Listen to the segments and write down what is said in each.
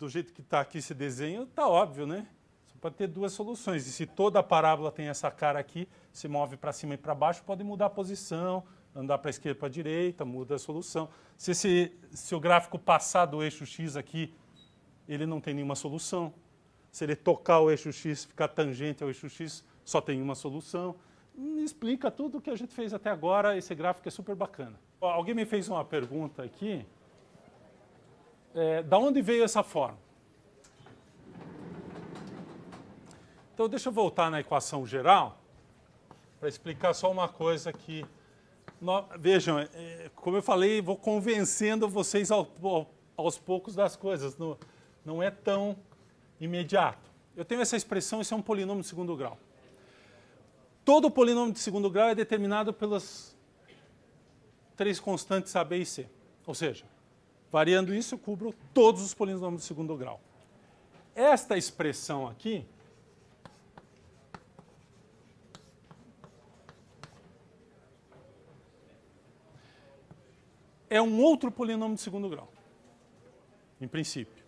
do jeito que está aqui esse desenho, está óbvio, né? Só pode ter duas soluções. E se toda a parábola tem essa cara aqui, se move para cima e para baixo, pode mudar a posição, andar para a esquerda e para a direita, muda a solução. Se o gráfico passar do eixo X aqui, ele não tem nenhuma solução. Se ele tocar o eixo X, ficar tangente ao eixo X, só tem uma solução. Explica tudo o que a gente fez até agora. Esse gráfico é super bacana. Alguém me fez uma pergunta aqui. Da onde veio essa forma? Então, deixa eu voltar na equação geral para explicar só uma coisa que... Vejam, como eu falei, vou convencendo vocês aos poucos das coisas. Não é tão imediato. Eu tenho essa expressão, isso é um polinômio de segundo grau. Todo polinômio de segundo grau é determinado pelas três constantes A, B e C. Ou seja, variando isso, eu cubro todos os polinômios de segundo grau. Esta expressão aqui é um outro polinômio de segundo grau, em princípio.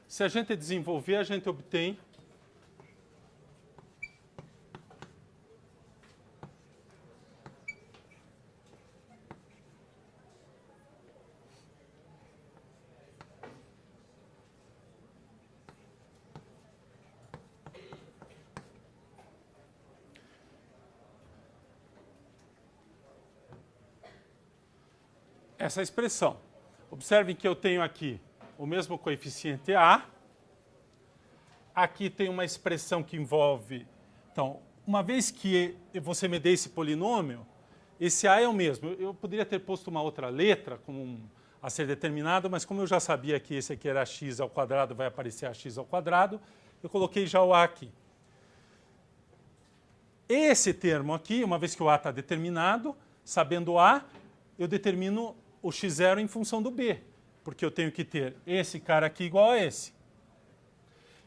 Se a gente desenvolver, a gente obtém essa expressão. Observem que eu tenho aqui o mesmo coeficiente A. Aqui tem uma expressão que envolve... Então, uma vez que você me dê esse polinômio, esse A é o mesmo. Eu poderia ter posto uma outra letra como a ser determinada, mas como eu já sabia que esse aqui era x ao quadrado, vai aparecer ax ao quadrado, eu coloquei já o A aqui. Esse termo aqui, uma vez que o A está determinado, sabendo o A, eu determino o x0 em função do B, porque eu tenho que ter esse cara aqui igual a esse.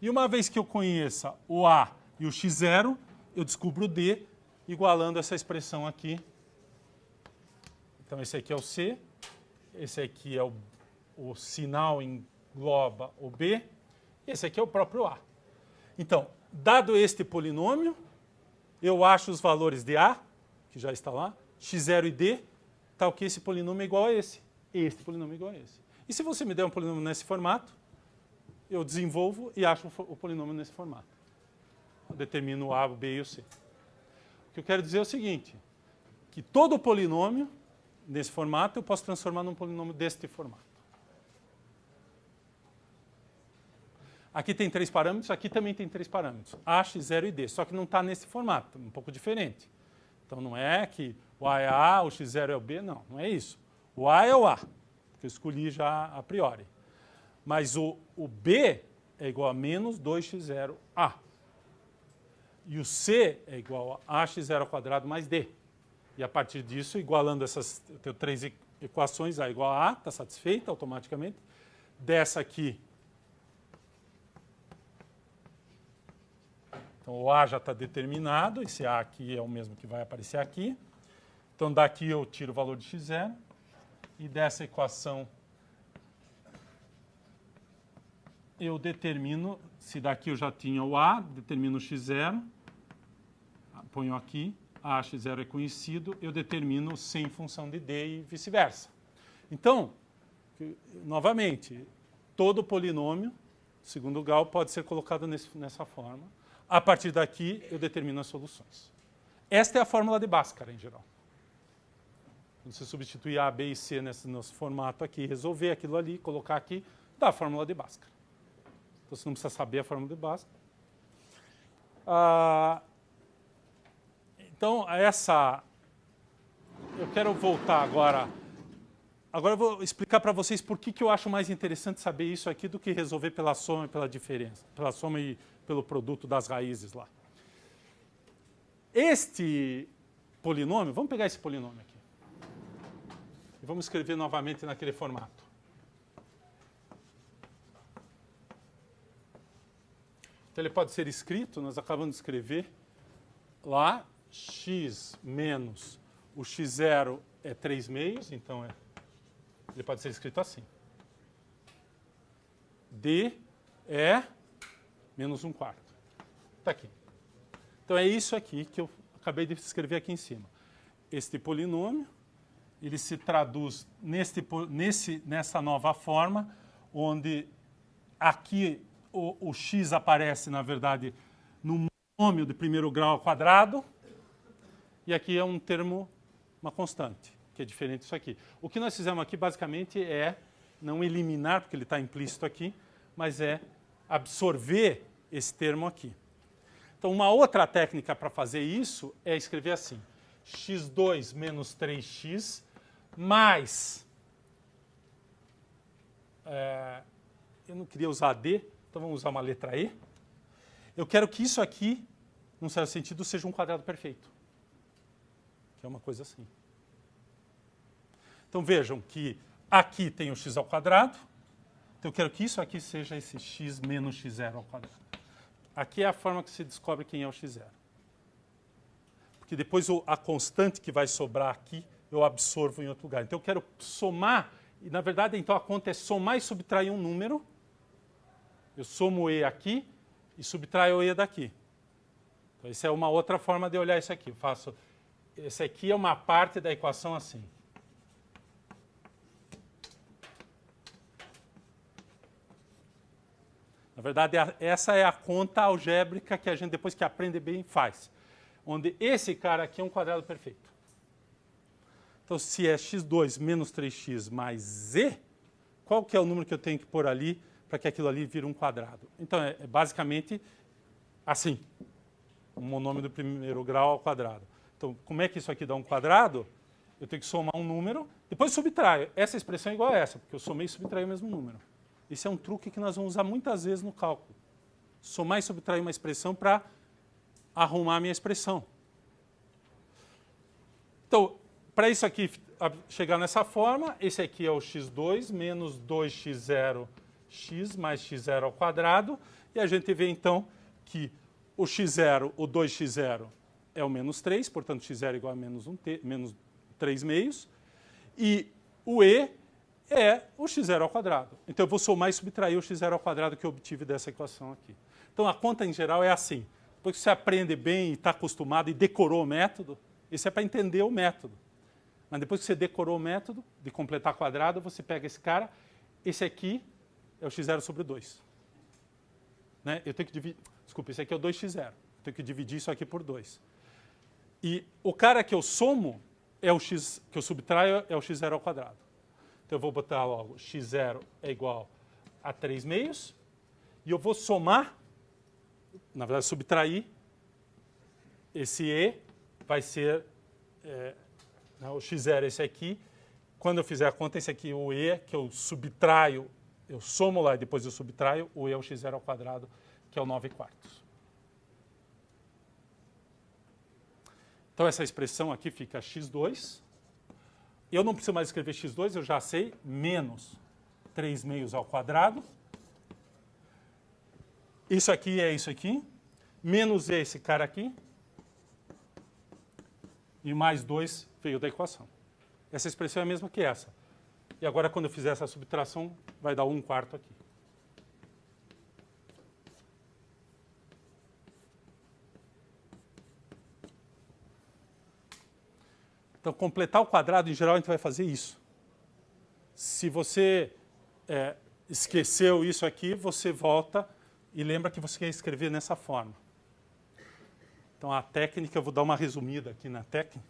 E uma vez que eu conheça o A e o x0, eu descubro o D, igualando essa expressão aqui. Então, esse aqui é o C, esse aqui é o sinal engloba o B, e esse aqui é o próprio A. Então, dado este polinômio, eu acho os valores de A, que já está lá, x0 e D, tal que esse polinômio é igual a esse. Este polinômio é igual a esse. E se você me der um polinômio nesse formato, eu desenvolvo e acho o polinômio nesse formato. Eu determino o A, o B e o C. O que eu quero dizer é o seguinte, que todo polinômio nesse formato eu posso transformar num polinômio deste formato. Aqui tem 3 parâmetros, aqui também tem 3 parâmetros. A, x0 e D, só que não está nesse formato, um pouco diferente. Então não é que o A é A, o x0 é o B, não é isso. O A é o A, que eu escolhi já a priori. Mas o B é igual a menos 2x0A. E o C é igual a ax0 ao quadrado mais D. E a partir disso, igualando essas, eu tenho 3 equações, A igual a A, está satisfeita automaticamente. Dessa aqui, então o A já está determinado, esse A aqui é o mesmo que vai aparecer aqui. Então daqui eu tiro o valor de x0. E dessa equação eu determino, se daqui eu já tinha o A, determino o x0, ponho aqui, A, x0 é conhecido, eu determino C em função de D e vice-versa. Então, novamente, todo polinômio, segundo grau, pode ser colocado nessa forma. A partir daqui, eu determino as soluções. Esta é a fórmula de Bhaskara, em geral. Quando você substituir A, B e C nesse nosso formato aqui, resolver aquilo ali, colocar aqui, dá a fórmula de Bhaskara. Então, você não precisa saber a fórmula de Bhaskara. Então, eu quero voltar agora. Agora eu vou explicar para vocês por que eu acho mais interessante saber isso aqui do que resolver pela soma e pela diferença. Pela soma e pelo produto das raízes lá. Este polinômio, vamos pegar esse polinômio aqui. E vamos escrever novamente naquele formato. Então ele pode ser escrito, nós acabamos de escrever lá, x menos o x0 é 3 meios, então ele pode ser escrito assim. D é menos 1/4. Está aqui. Então é isso aqui que eu acabei de escrever aqui em cima. Este polinômio, ele se traduz nessa nova forma, onde aqui o x aparece, na verdade, no monômio de primeiro grau ao quadrado, e aqui é um termo, uma constante, que é diferente disso aqui. O que nós fizemos aqui, basicamente, é não eliminar, porque ele está implícito aqui, mas é absorver esse termo aqui. Então, uma outra técnica para fazer isso é escrever assim: x2 menos 3x mais... eu não queria usar D, então vamos usar uma letra E. Eu quero que isso aqui, num certo sentido, seja um quadrado perfeito. Que é uma coisa assim. Então vejam que aqui tem o x ao quadrado. Então eu quero que isso aqui seja esse x menos x0 ao quadrado. Aqui é a forma que se descobre quem é o x0. Porque depois a constante que vai sobrar aqui, eu absorvo em outro lugar. Então eu quero somar, e na verdade então a conta é somar e subtrair um número. Eu somo o E aqui e subtraio o E daqui. Então essa é uma outra forma de olhar isso aqui. Eu faço, esse aqui é uma parte da equação assim. Na verdade, essa é a conta algébrica que a gente, depois que aprende bem, faz. Onde esse cara aqui é um quadrado perfeito. Então, se é x2 menos 3x mais z, qual que é o número que eu tenho que pôr ali para que aquilo ali vire um quadrado? Então, é basicamente assim. Um monômio do primeiro grau ao quadrado. Então, como é que isso aqui dá um quadrado? Eu tenho que somar um número, depois subtraio. Essa expressão é igual a essa, porque eu somei e subtraí o mesmo número. Esse é um truque que nós vamos usar muitas vezes no cálculo. Somar e subtrair uma expressão para arrumar a minha expressão. Então, para isso aqui chegar nessa forma, esse aqui é o x2 menos 2x0x mais x0 ao quadrado. E a gente vê, então, que o x0, o 2x0, é o menos 3, portanto, x0 é igual a menos 3 meios. E o E é o x0 ao quadrado. Então, eu vou somar e subtrair o x0 ao quadrado que eu obtive dessa equação aqui. Então, a conta, em geral, é assim. Depois que você aprende bem e está acostumado e decorou o método, isso é para entender o método. Mas depois que você decorou o método de completar quadrado, você pega esse cara, esse aqui é o x0 sobre 2. Né? Eu tenho que dividir... Desculpa, esse aqui é o 2x0. Eu tenho que dividir isso aqui por 2. E o cara que eu somo, é o x, que eu subtraio, é o x0 ao quadrado. Então, eu vou botar logo x0 é igual a 3 meios. E eu vou somar, na verdade, subtrair. Esse E vai ser o x0, esse aqui. Quando eu fizer a conta, esse aqui, o E, que eu subtraio, eu somo lá e depois eu subtraio, o E é o x0 ao quadrado, que é o 9/4. Então, essa expressão aqui fica x2. Eu não preciso mais escrever x2, eu já sei, menos 3 meios ao quadrado. Isso aqui é isso aqui. Menos esse cara aqui. E mais 2 veio da equação. Essa expressão é a mesma que essa. E agora, quando eu fizer essa subtração, vai dar 1/4 aqui. Então, completar o quadrado, em geral, a gente vai fazer isso. Se você esqueceu isso aqui, você volta e lembra que você quer escrever nessa forma. Então, a técnica, eu vou dar uma resumida aqui na técnica.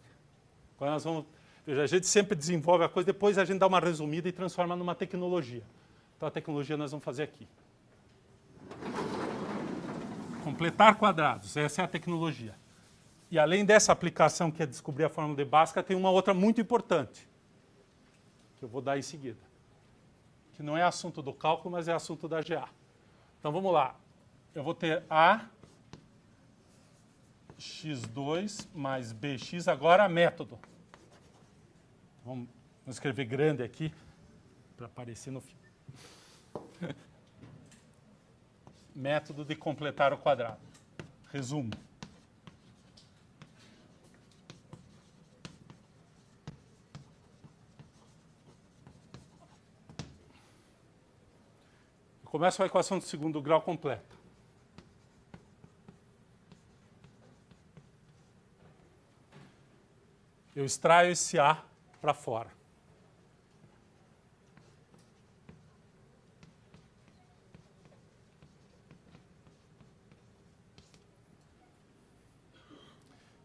Agora nós vamos... Veja, a gente sempre desenvolve a coisa, depois a gente dá uma resumida e transforma numa tecnologia. Então, a tecnologia nós vamos fazer aqui. Completar quadrados, essa é a tecnologia. E além dessa aplicação, que é descobrir a fórmula de Bhaskara, tem uma outra muito importante, que eu vou dar em seguida. Que não é assunto do cálculo, mas é assunto da GA. Então, vamos lá. Eu vou ter A x2 mais bx, agora método. Vamos escrever grande aqui, para aparecer no fim. Método de completar o quadrado. Resumo. Começa com a equação de segundo grau completa. Eu extraio esse A para fora.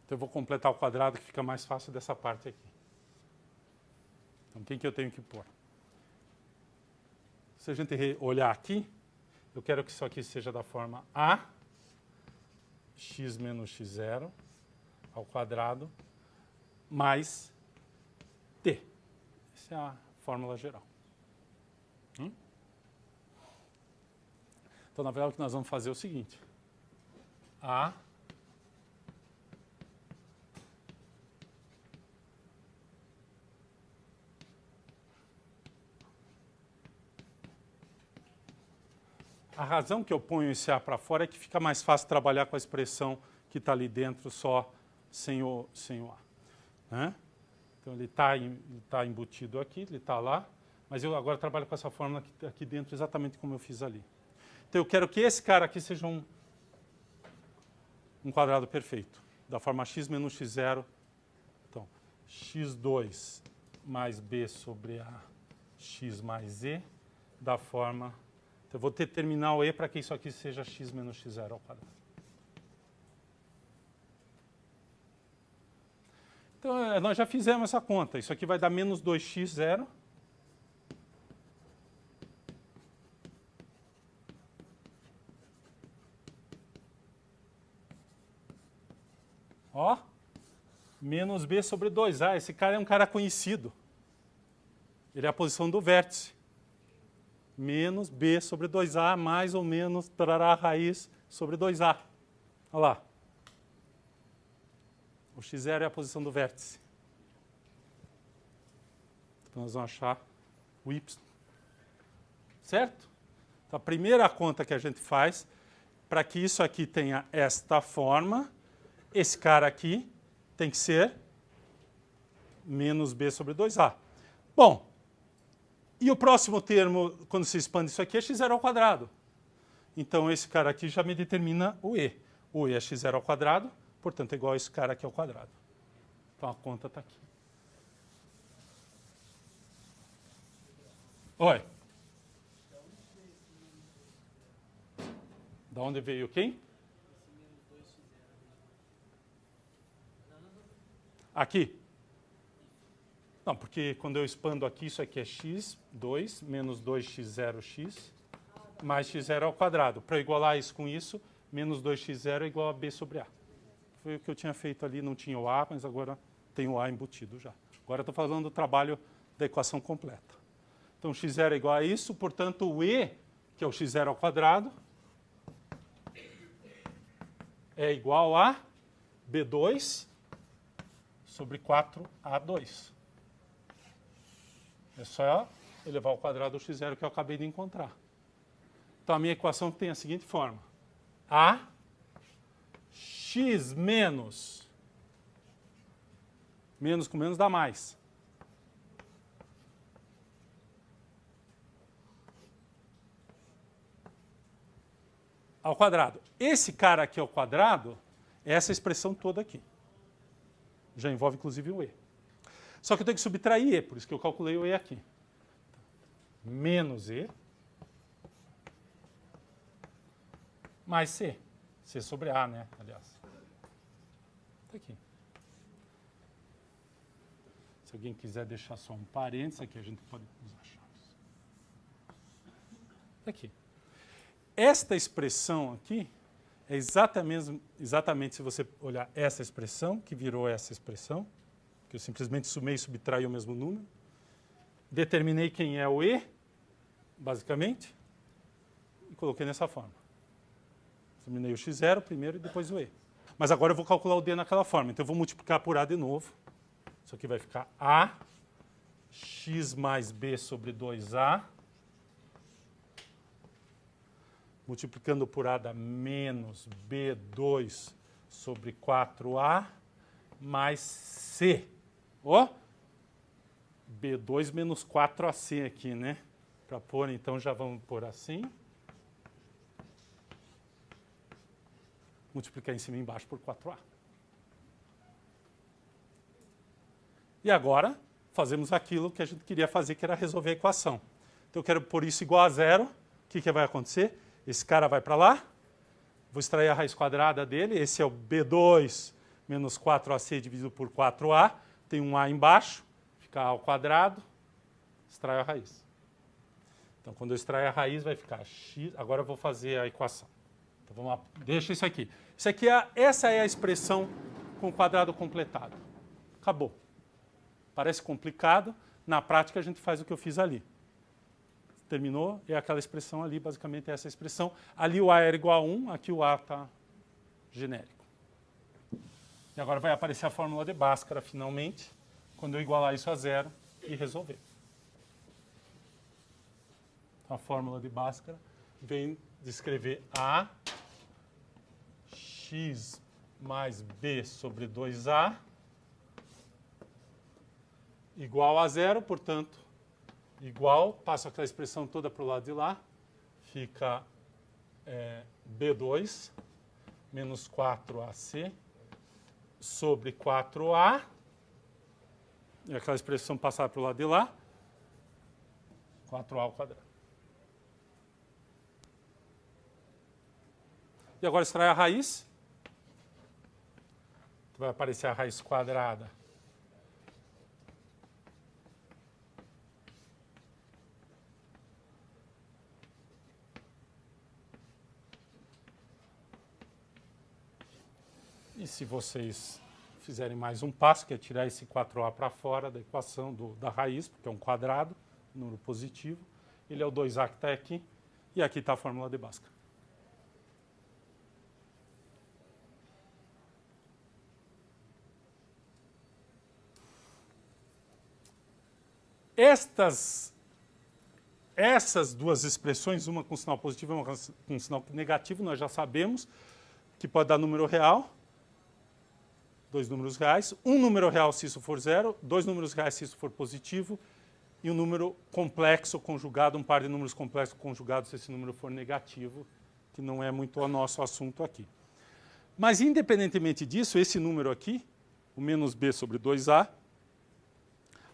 Então eu vou completar o quadrado que fica mais fácil dessa parte aqui. Então, quem que eu tenho que pôr? Se a gente olhar aqui, eu quero que isso aqui seja da forma A, x menos x0 ao quadrado, mais t. Essa é a fórmula geral. Então, na verdade, o que nós vamos fazer é o seguinte. A razão que eu ponho esse A para fora é que fica mais fácil trabalhar com a expressão que está ali dentro só sem o A. Né? Então, ele está embutido aqui, ele está lá, mas eu agora trabalho com essa fórmula aqui dentro exatamente como eu fiz ali. Então, eu quero que esse cara aqui seja um quadrado perfeito, da forma x menos x0. Então, x2 mais b sobre a x mais e, da forma... Então, eu vou ter terminal e para que isso aqui seja x menos x0 ao quadrado. Então, nós já fizemos essa conta. Isso aqui vai dar menos 2x0. Ó, menos b sobre 2a. Esse cara é um cara conhecido. Ele é a posição do vértice. Menos b sobre 2a, mais ou menos trará a raiz sobre 2a. Olha lá. O x0 é a posição do vértice. Então, nós vamos achar o y. Certo? Então, a primeira conta que a gente faz, para que isso aqui tenha esta forma, esse cara aqui tem que ser menos b sobre 2a. Bom, e o próximo termo, quando se expande isso aqui, é x0 ao quadrado. Então, esse cara aqui já me determina o e. O e é x0 ao quadrado, portanto, é igual a esse cara aqui ao quadrado. Então, a conta está aqui. Oi. Da onde veio quem? Aqui. Não, porque quando eu expando aqui, isso aqui é x2 menos 2x0x mais x0 ao quadrado. Para eu igualar isso com isso, menos 2x0 é igual a b sobre a. Foi o que eu tinha feito ali, não tinha o a, mas agora tem o a embutido já. Agora eu estou falando do trabalho da equação completa. Então, x0 é igual a isso, portanto, o e, que é o x0 ao quadrado, é igual a b2 sobre 4a2. É só elevar ao quadrado do x0 que eu acabei de encontrar. Então, a minha equação tem a seguinte forma. A x menos com menos dá mais. Ao quadrado. Esse cara aqui ao quadrado é essa expressão toda aqui. Já envolve, inclusive, o e. Só que eu tenho que subtrair e, por isso que eu calculei o e aqui. Menos e mais c. C sobre a, né? Aliás. Está aqui. Se alguém quiser deixar só um parênteses aqui, a gente pode usar chaves. Está aqui. Esta expressão aqui é exatamente se você olhar essa expressão, que virou essa expressão, que eu simplesmente sumei e subtraí o mesmo número. Determinei quem é o e, basicamente, e coloquei nessa forma. Determinei o x0 primeiro e depois o e. Mas agora eu vou calcular o d naquela forma. Então eu vou multiplicar por a de novo. Isso aqui vai ficar a x mais b sobre 2a. Multiplicando por a dá menos b2 sobre 4a mais c. Ó, b2 menos 4ac aqui, né? Para pôr, então, já vamos pôr assim. multiplicar em cima e embaixo por 4A. E agora, fazemos aquilo que a gente queria fazer, que era resolver a equação. Então, eu quero pôr isso igual a zero. O que vai acontecer? Esse cara vai para lá. Vou extrair a raiz quadrada dele. Esse é o B2 menos 4AC dividido por 4A. Tem um A embaixo. Fica A ao quadrado. Extraio a raiz. Então, quando eu extrair a raiz, vai ficar x. Agora eu vou fazer a equação. Então, vamos lá. Deixa isso aqui. Essa é a expressão com o quadrado completado. Acabou. Parece complicado. Na prática, a gente faz o que eu fiz ali. Terminou, é aquela expressão ali, basicamente é essa expressão. Ali o A era igual a 1, aqui o A está genérico. E agora vai aparecer a fórmula de Bhaskara, finalmente, quando eu igualar isso a zero e resolver. Então, a fórmula de Bhaskara vem descrever A x mais B sobre 2A igual a zero, portanto, igual, passo aquela expressão toda para o lado de lá, fica B2 menos 4AC sobre 4A, e aquela expressão passar para o lado de lá, 4A ao quadrado. E agora extrai a raiz, vai aparecer a raiz quadrada e se vocês fizerem mais um passo, que é tirar esse 4A para fora da equação da raiz, porque é um quadrado, número positivo, ele é o 2A que está aqui, e aqui está a fórmula de Bhaskara. Essas duas expressões, uma com sinal positivo e uma com sinal negativo, nós já sabemos que pode dar número real, dois números reais, um número real se isso for zero, dois números reais se isso for positivo, e um número complexo conjugado, um par de números complexos conjugados se esse número for negativo, que não é muito o nosso assunto aqui. Mas, independentemente disso, esse número aqui, o menos b sobre 2a,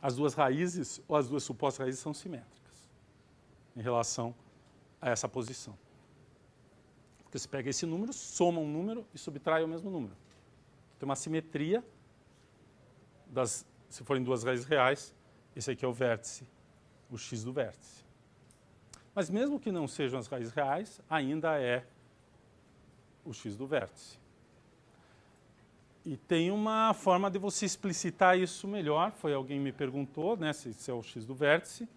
as duas raízes, ou as duas supostas raízes, são simétricas em relação a essa posição. Porque você pega esse número, soma um número e subtrai o mesmo número. Tem uma simetria, se forem duas raízes reais, esse aqui é o vértice, o x do vértice. Mas mesmo que não sejam as raízes reais, ainda é o x do vértice. E tem uma forma de você explicitar isso melhor, foi alguém me perguntou, né, se é o x do vértice,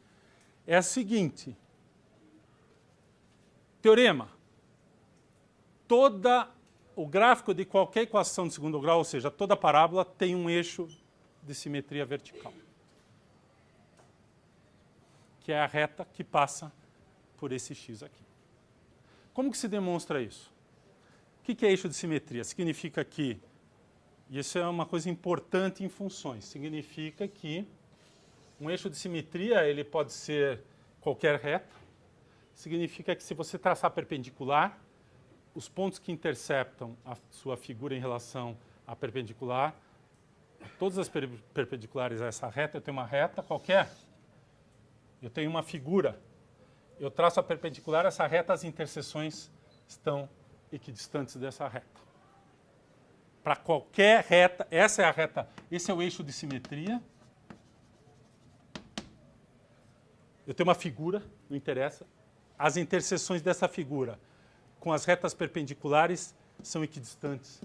é a seguinte. Teorema. O gráfico de qualquer equação de segundo grau, ou seja, toda parábola, tem um eixo de simetria vertical, que é a reta que passa por esse x aqui. Como que se demonstra isso? O que é eixo de simetria? Significa que, e isso é uma coisa importante em funções, significa que um eixo de simetria ele pode ser qualquer reta, significa que se você traçar perpendicular, os pontos que interceptam a sua figura em relação à perpendicular, todas as perpendiculares a essa reta, eu tenho uma reta qualquer, eu tenho uma figura, eu traço a perpendicular a essa reta, as interseções estão equidistantes dessa reta. Para qualquer reta, essa é a reta, esse é o eixo de simetria. Eu tenho uma figura, não interessa, as interseções dessa figura com as retas perpendiculares são equidistantes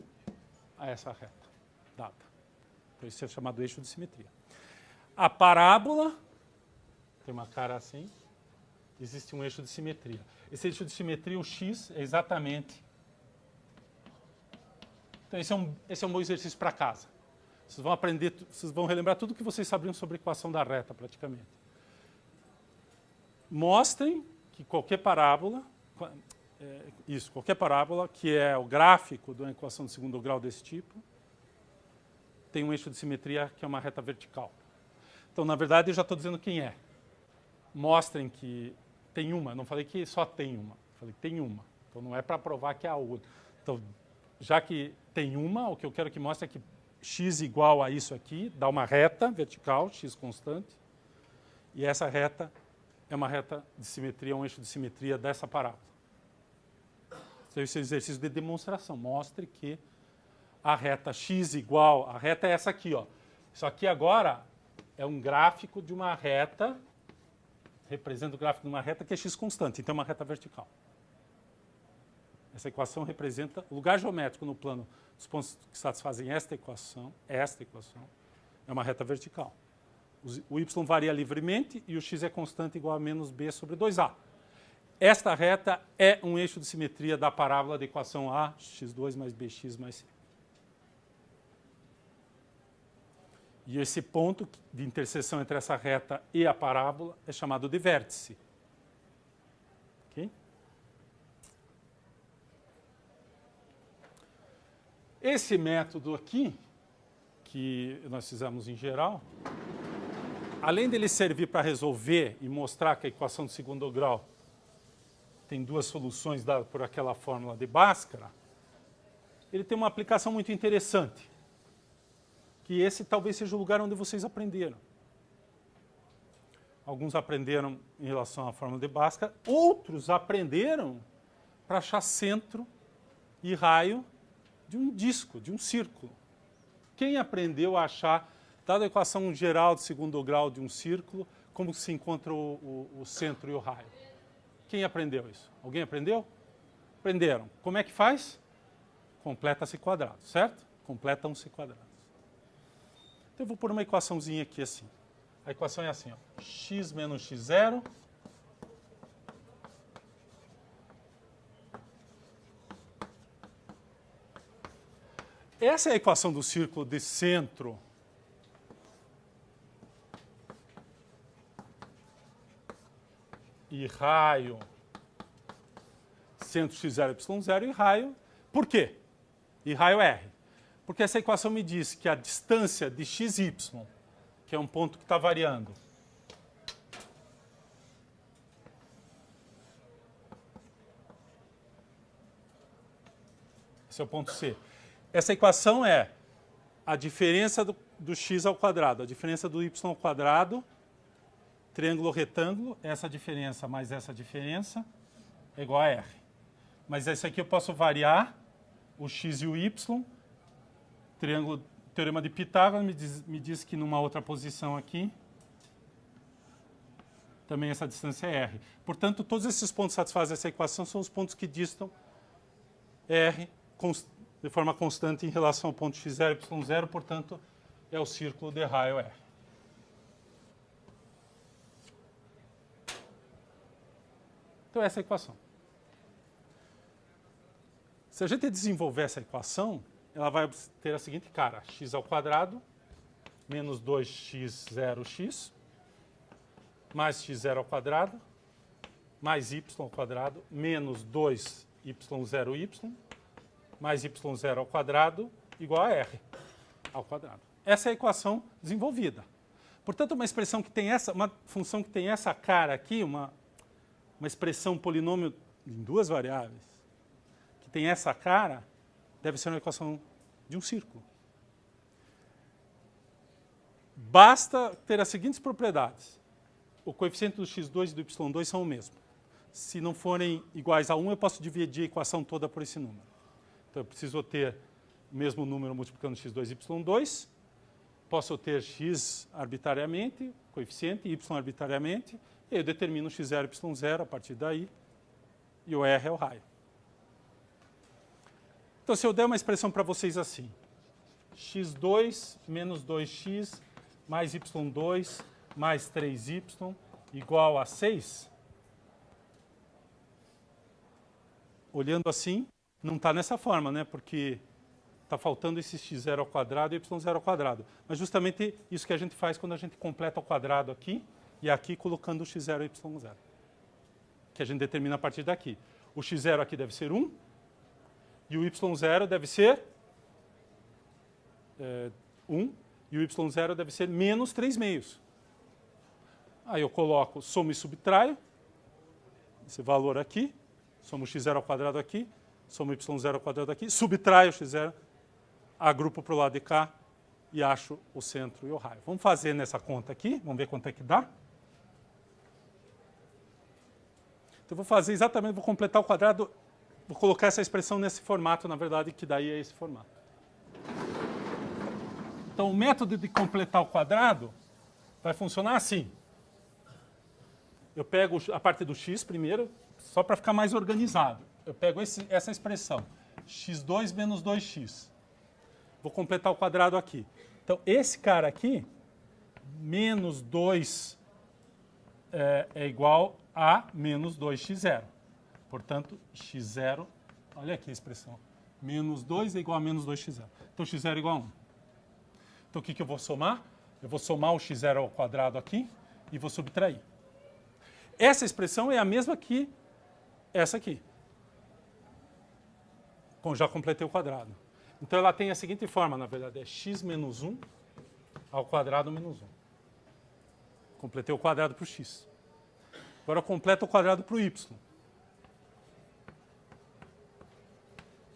a essa reta dada. Então, isso é chamado eixo de simetria. A parábola tem uma cara assim, existe um eixo de simetria. Esse eixo de simetria, o x, é exatamente... Então, esse é um bom exercício para casa. Vocês vão aprender, vocês vão relembrar tudo que vocês sabiam sobre a equação da reta, praticamente. Mostrem que qualquer parábola... qualquer parábola, que é o gráfico de uma equação de segundo grau desse tipo, tem um eixo de simetria que é uma reta vertical. Então, na verdade, eu já estou dizendo quem é. Mostrem que tem uma, não falei que só tem uma, falei que tem uma. Então, não é para provar que é a outra. Então, já que tem uma, o que eu quero que mostre é que x igual a isso aqui, dá uma reta vertical, x constante, e essa reta é uma reta de simetria, um eixo de simetria dessa parábola. Então, esse é um exercício de demonstração. Mostre que a reta x igual, a reta é essa aqui, ó. Isso aqui agora é um gráfico de uma reta, representa o gráfico de uma reta que é x constante, então é uma reta vertical. Essa equação representa o lugar geométrico no plano dos pontos que satisfazem esta equação é uma reta vertical. O y varia livremente e o x é constante igual a menos b sobre 2a. Esta reta é um eixo de simetria da parábola da equação a, x2 mais bx mais c. E esse ponto de interseção entre essa reta e a parábola é chamado de vértice. Okay? Esse método aqui, que nós fizemos em geral, além dele servir para resolver e mostrar que a equação de segundo grau tem duas soluções dadas por aquela fórmula de Bhaskara, ele tem uma aplicação muito interessante, que esse talvez seja o lugar onde vocês aprenderam. Alguns aprenderam em relação à fórmula de Bhaskara, outros aprenderam para achar centro e raio de um disco, de um círculo. Quem aprendeu a achar, dada a equação geral de segundo grau de um círculo, como se encontra o centro e o raio? Quem aprendeu isso? Alguém aprendeu? Aprenderam. Como é que faz? Completa-se quadrado, certo? Completam-se quadrados. Então eu vou pôr uma equaçãozinha aqui assim. A equação é assim, ó. X menos x0 essa é a equação do círculo de centro e raio, centro x0, y0 e raio. Por quê? E raio R. Porque essa equação me diz que a distância de xy, que é um ponto que está variando, esse é o ponto C. Essa equação é a diferença do x ao quadrado, a diferença do y ao quadrado, triângulo retângulo, essa diferença mais essa diferença é igual a R. Mas esse aqui eu posso variar o x e o y. Triângulo, teorema de Pitágoras me diz que numa outra posição aqui também essa distância é R. Portanto, todos esses pontos que satisfazem essa equação são os pontos que distam R de forma constante em relação ao ponto x0 e y0, portanto, é o círculo de raio R. Então, essa é a equação. Se a gente desenvolver essa equação, ela vai ter a seguinte cara: x ao quadrado menos 2x0x mais x0 ao quadrado mais y ao quadrado menos 2y0y mais y0 ao quadrado igual a r ao quadrado. Essa é a equação desenvolvida. Portanto, uma expressão que tem essa, uma função que tem essa cara aqui, uma expressão polinômio em duas variáveis, que tem essa cara, deve ser uma equação de um círculo. Basta ter as seguintes propriedades. O coeficiente do x2 e do y2 são o mesmo. Se não forem iguais a 1, eu posso dividir a equação toda por esse número. Então, eu preciso ter o mesmo número multiplicando x2 e y2. Posso ter x arbitrariamente, coeficiente, y arbitrariamente. E eu determino x0 e y0 a partir daí. E o R é o raio. Então, se eu der uma expressão para vocês assim, x2 menos 2x mais y2 mais 3y igual a 6, olhando assim, não está nessa forma, né? Porque está faltando esse x0 ao quadrado e y0 ao quadrado. Mas justamente isso que a gente faz quando a gente completa o quadrado aqui e aqui colocando o x0 e y0. Que a gente determina a partir daqui. O x0 aqui deve ser 1 e o y0 deve ser 1 e o y0 deve ser menos 3 meios. Aí eu coloco, somo e subtraio esse valor aqui, somo x0 ao quadrado aqui, Somo y0 ao quadrado aqui, subtraio o x0, agrupo para o lado de cá e acho o centro e o raio. Vamos fazer nessa conta aqui, vamos ver quanto é que dá. Então, eu vou fazer exatamente, vou completar o quadrado, vou colocar essa expressão nesse formato, na verdade, que daí é esse formato. Então, o método de completar o quadrado vai funcionar assim. Eu pego a parte do x primeiro, só para ficar mais organizado. Eu pego essa expressão, x2 menos 2x. Vou completar o quadrado aqui. Então, esse cara aqui, menos 2 é igual a menos 2x0. Portanto, x0, olha aqui a expressão, menos 2 é igual a menos 2x0. Então, x0 é igual a 1. Então, o que eu vou somar? Eu vou somar o x0 ao quadrado aqui e vou subtrair. Essa expressão é a mesma que essa aqui. Já completei o quadrado. Então, ela tem a seguinte forma, na verdade, é x menos 1 ao quadrado menos 1. Completei o quadrado para o x. Agora, eu completo o quadrado para o y.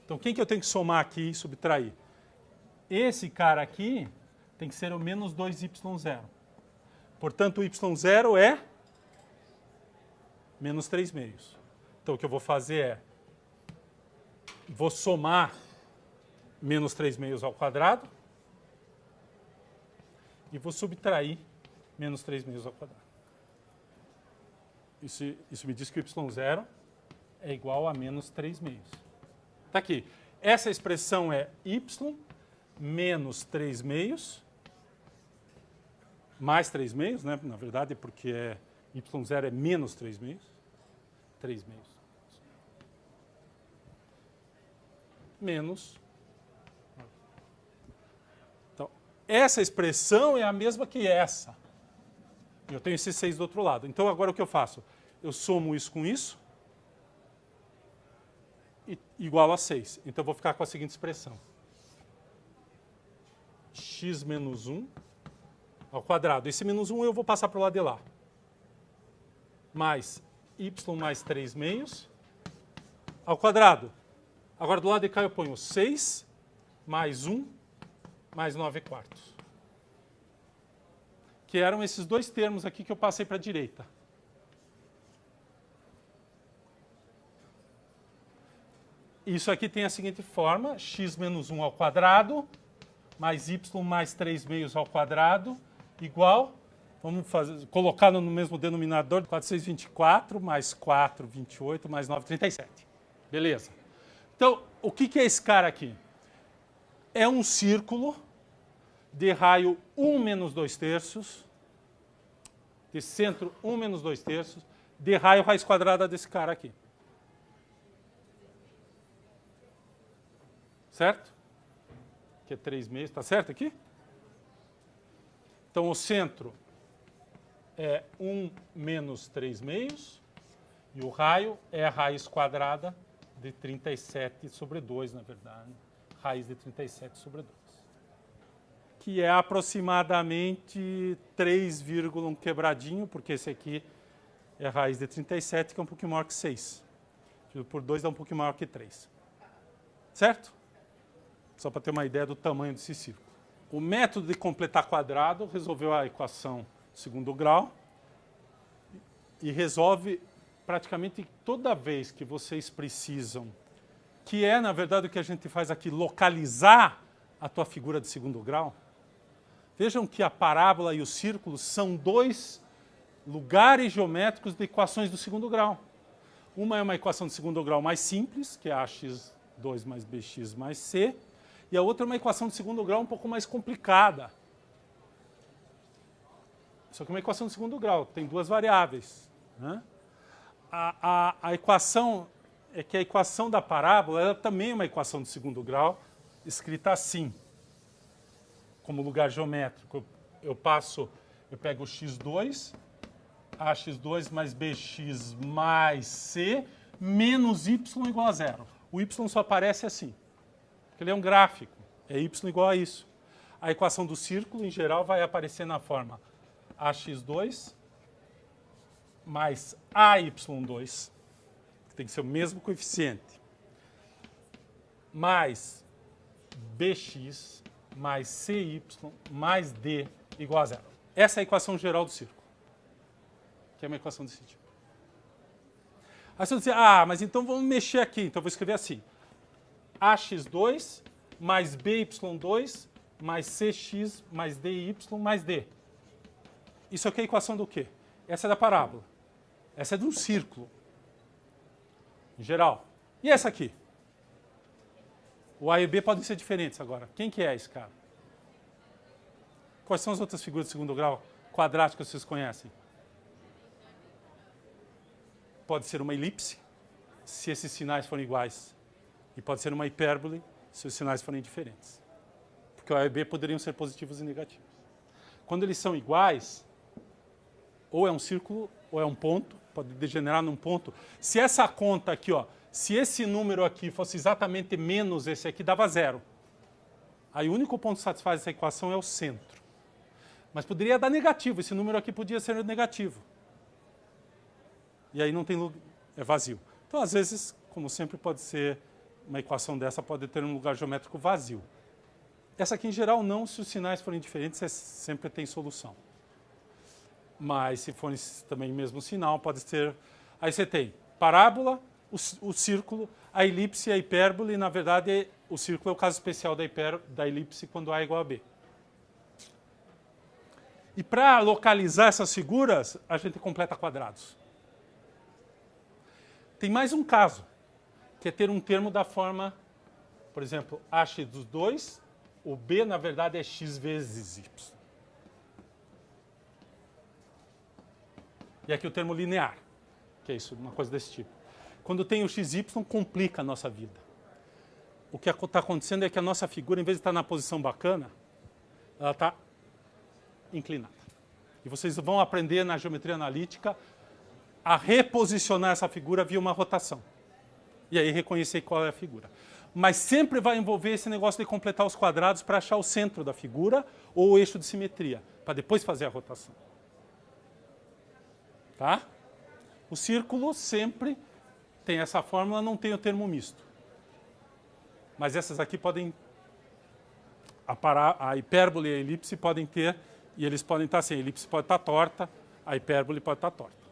Então, quem que eu tenho que somar aqui e subtrair? Esse cara aqui tem que ser o menos 2y0. Portanto, o y0 é menos 3 meios. Então, o que eu vou fazer é, vou somar menos 3 meios ao quadrado e vou subtrair menos 3 meios ao quadrado. Isso me diz que o y0 é igual a menos 3 meios. Está aqui. Essa expressão é y menos 3 meios, mais 3 meios, né? Na verdade, porque y0 é menos 3 meios. 3 meios. Menos. Então, essa expressão é a mesma que essa. Eu tenho esse 6 do outro lado. Então, agora o que eu faço? Eu somo isso com isso, igual a 6. Então, eu vou ficar com a seguinte expressão. X menos 1 ao quadrado. Esse menos 1 eu vou passar para o lado de lá. Mais y mais 3 meios ao quadrado. Agora, do lado de cá eu ponho 6 mais 1 mais 9 quartos. Que eram esses dois termos aqui que eu passei para a direita. Isso aqui tem a seguinte forma, x menos 1 ao quadrado, mais y mais 3 meios ao quadrado, igual, vamos colocar no mesmo denominador, 4, 6, 24, mais 4, 28, mais 9, 37. Beleza. Então, o que é esse cara aqui? É um círculo de raio 1 menos 2 terços, de centro 1 menos 2 terços, de raio raiz quadrada desse cara aqui. Certo? Que é 3 meios, está certo aqui? Então, o centro é 1 menos 3 meios, e o raio é a raiz quadrada de 37 sobre 2, na verdade. Raiz de 37 sobre 2. Que é aproximadamente 3, um quebradinho, porque esse aqui é a raiz de 37, que é um pouquinho maior que 6. Dividido por 2 dá um pouquinho maior que 3. Certo? Só para ter uma ideia do tamanho desse círculo. O método de completar quadrado resolveu a equação de segundo grau e resolve praticamente toda vez que vocês precisam, que é, na verdade, o que a gente faz aqui, localizar a tua figura de segundo grau. Vejam que a parábola e o círculo são dois lugares geométricos de equações do segundo grau. Uma é uma equação de segundo grau mais simples, que é ax2 mais bx mais c, e a outra é uma equação de segundo grau um pouco mais complicada. Só que é uma equação de segundo grau, tem duas variáveis, né? A equação é que a equação da parábola ela também é uma equação de segundo grau, escrita assim, como lugar geométrico. Eu pego o x2, ax2 mais bx mais c, menos y igual a 0. O y só aparece assim, porque ele é um gráfico, é y igual a isso. A equação do círculo, em geral, vai aparecer na forma ax2 mais ay2, que tem que ser o mesmo coeficiente, mais bx mais cy mais d igual a zero. Essa é a equação geral do círculo, que é uma equação desse tipo. Aí você vai dizer, mas então vamos mexer aqui. Então eu vou escrever assim, ax2 mais by2 mais cx mais dy mais d. Isso aqui é a equação do quê? Essa é da parábola. Essa é de um círculo, em geral. E essa aqui? O A e o B podem ser diferentes agora. Quem que é esse cara? Quais são as outras figuras de segundo grau quadráticas que vocês conhecem? Pode ser uma elipse, se esses sinais forem iguais. E pode ser uma hipérbole, se os sinais forem diferentes. Porque o A e o B poderiam ser positivos e negativos. Quando eles são iguais, ou é um círculo, ou é um ponto, pode degenerar num ponto. Se essa conta aqui, se esse número aqui fosse exatamente menos esse aqui, dava zero. Aí o único ponto que satisfaz essa equação é o centro. Mas poderia dar negativo, esse número aqui podia ser negativo. E aí não tem lugar, é vazio. Então, às vezes, como sempre, pode ser uma equação dessa, pode ter um lugar geométrico vazio. Essa aqui, em geral, não. Se os sinais forem diferentes, você sempre tem solução. Mas se forem também o mesmo sinal, pode ser... Aí você tem parábola, o círculo, a elipse e a hipérbole. E, na verdade, o círculo é o caso especial da elipse quando A é igual a B. E para localizar essas figuras, a gente completa quadrados. Tem mais um caso, que é ter um termo da forma, por exemplo, ax2, o B, na verdade, é x vezes y. E aqui o termo linear, que é isso, uma coisa desse tipo. Quando tem o xy, complica a nossa vida. O que está acontecendo é que a nossa figura, em vez de estar na posição bacana, ela está inclinada. E vocês vão aprender na geometria analítica a reposicionar essa figura via uma rotação. E aí reconhecer qual é a figura. Mas sempre vai envolver esse negócio de completar os quadrados para achar o centro da figura ou o eixo de simetria, para depois fazer a rotação. Tá? O círculo sempre tem essa fórmula, não tem o termo misto. Mas essas aqui podem... A hipérbole e a elipse podem ter, e eles podem estar assim, a elipse pode estar torta, a hipérbole pode estar torta.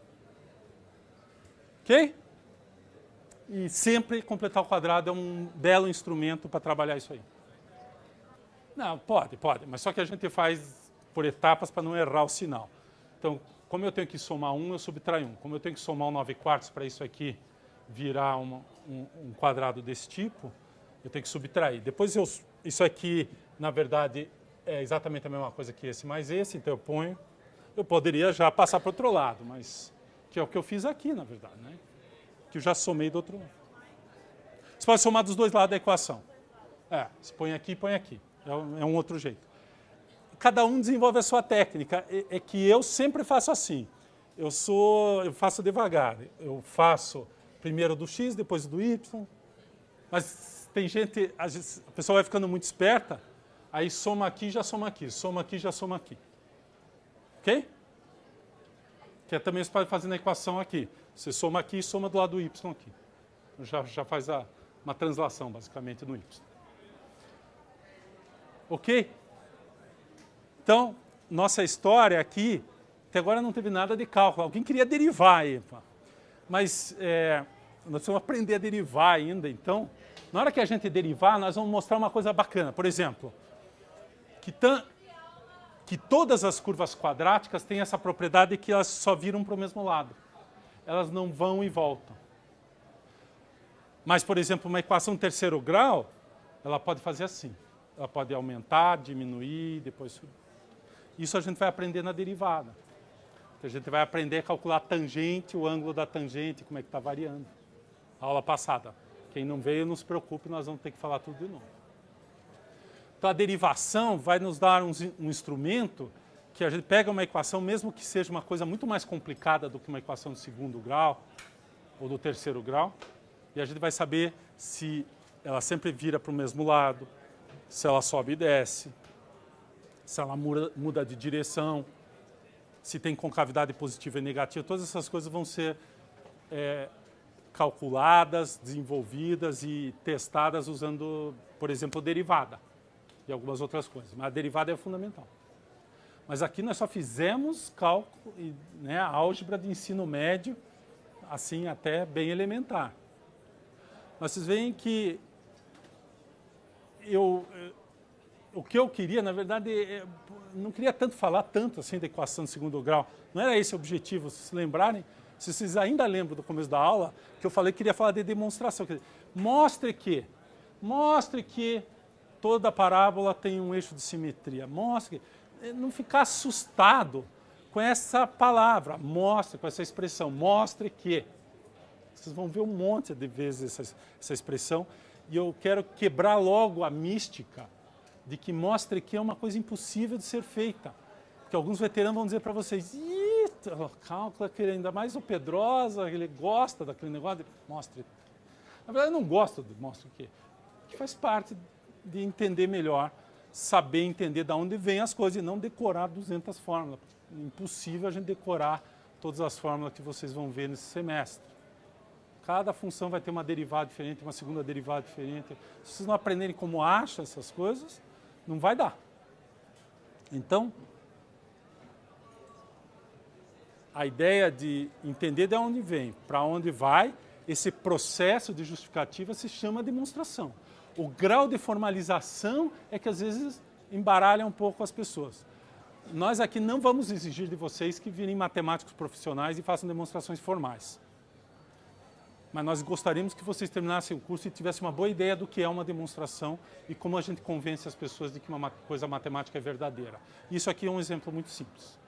Ok? E sempre completar o quadrado é um belo instrumento para trabalhar isso aí. Não, pode, mas só que a gente faz por etapas para não errar o sinal. Então, como eu tenho que somar 1, eu subtraio 1. Como eu tenho que somar um 9/4 para isso aqui virar um quadrado desse tipo, eu tenho que subtrair. Depois, isso aqui, na verdade, é exatamente a mesma coisa que esse mais esse, então eu ponho. Eu poderia já passar para o outro lado, mas que é o que eu fiz aqui, na verdade, né? Que eu já somei do outro lado. Você pode somar dos dois lados da equação. Você põe aqui e põe aqui. É um outro jeito. Cada um desenvolve a sua técnica. É que eu sempre faço assim. Eu faço devagar. Eu faço primeiro do x, depois do y. Mas tem gente, às vezes, a pessoa vai ficando muito esperta, aí soma aqui, já soma aqui. Soma aqui, já soma aqui. Ok? Que também você pode fazer na equação aqui. Você soma aqui e soma do lado do y aqui. Já faz uma translação, basicamente, no y. Ok? Então, nossa história aqui, até agora não teve nada de cálculo. Alguém queria derivar aí. Mas nós vamos aprender a derivar ainda. Então, na hora que a gente derivar, nós vamos mostrar uma coisa bacana. Por exemplo, que todas as curvas quadráticas têm essa propriedade que elas só viram para o mesmo lado. Elas não vão e voltam. Mas, por exemplo, uma equação de terceiro grau, ela pode fazer assim. Ela pode aumentar, diminuir, depois subir. Isso a gente vai aprender na derivada. A gente vai aprender a calcular a tangente, o ângulo da tangente, como é que está variando. A aula passada. Quem não veio, não se preocupe, nós vamos ter que falar tudo de novo. Então, a derivação vai nos dar um instrumento que a gente pega uma equação, mesmo que seja uma coisa muito mais complicada do que uma equação do segundo grau ou do terceiro grau, e a gente vai saber se ela sempre vira para o mesmo lado, se ela sobe e desce, se ela muda de direção, se tem concavidade positiva e negativa. Todas essas coisas vão ser calculadas, desenvolvidas e testadas usando, por exemplo, derivada e algumas outras coisas. Mas a derivada é fundamental. Mas aqui nós só fizemos cálculo, né, álgebra de ensino médio, assim até bem elementar. Mas vocês veem que o que eu queria, na verdade, não queria tanto falar tanto assim da equação de segundo grau. Não era esse o objetivo, se se lembrarem. Se vocês ainda lembram do começo da aula, que eu falei que queria falar de demonstração. Quer dizer, mostre que toda parábola tem um eixo de simetria. Mostre que, não ficar assustado com essa palavra, mostre, com essa expressão, mostre que. Vocês vão ver um monte de vezes essa expressão. E eu quero quebrar logo a mística de que mostre que é uma coisa impossível de ser feita. Porque alguns veteranos vão dizer para vocês, cálculo aquele, ainda mais o Pedrosa, ele gosta daquele negócio de mostre. Na verdade, eu não gosto de mostre o quê? Que faz parte de entender melhor, saber entender de onde vêm as coisas e não decorar 200 fórmulas. É impossível a gente decorar todas as fórmulas que vocês vão ver nesse semestre. Cada função vai ter uma derivada diferente, uma segunda derivada diferente. Se vocês não aprenderem como acha essas coisas, não vai dar. Então, a ideia de entender de onde vem, para onde vai, esse processo de justificativa se chama demonstração. O grau de formalização é que às vezes embaralha um pouco as pessoas. Nós aqui não vamos exigir de vocês que virem matemáticos profissionais e façam demonstrações formais. Mas nós gostaríamos que vocês terminassem o curso e tivessem uma boa ideia do que é uma demonstração e como a gente convence as pessoas de que uma coisa matemática é verdadeira. Isso aqui é um exemplo muito simples.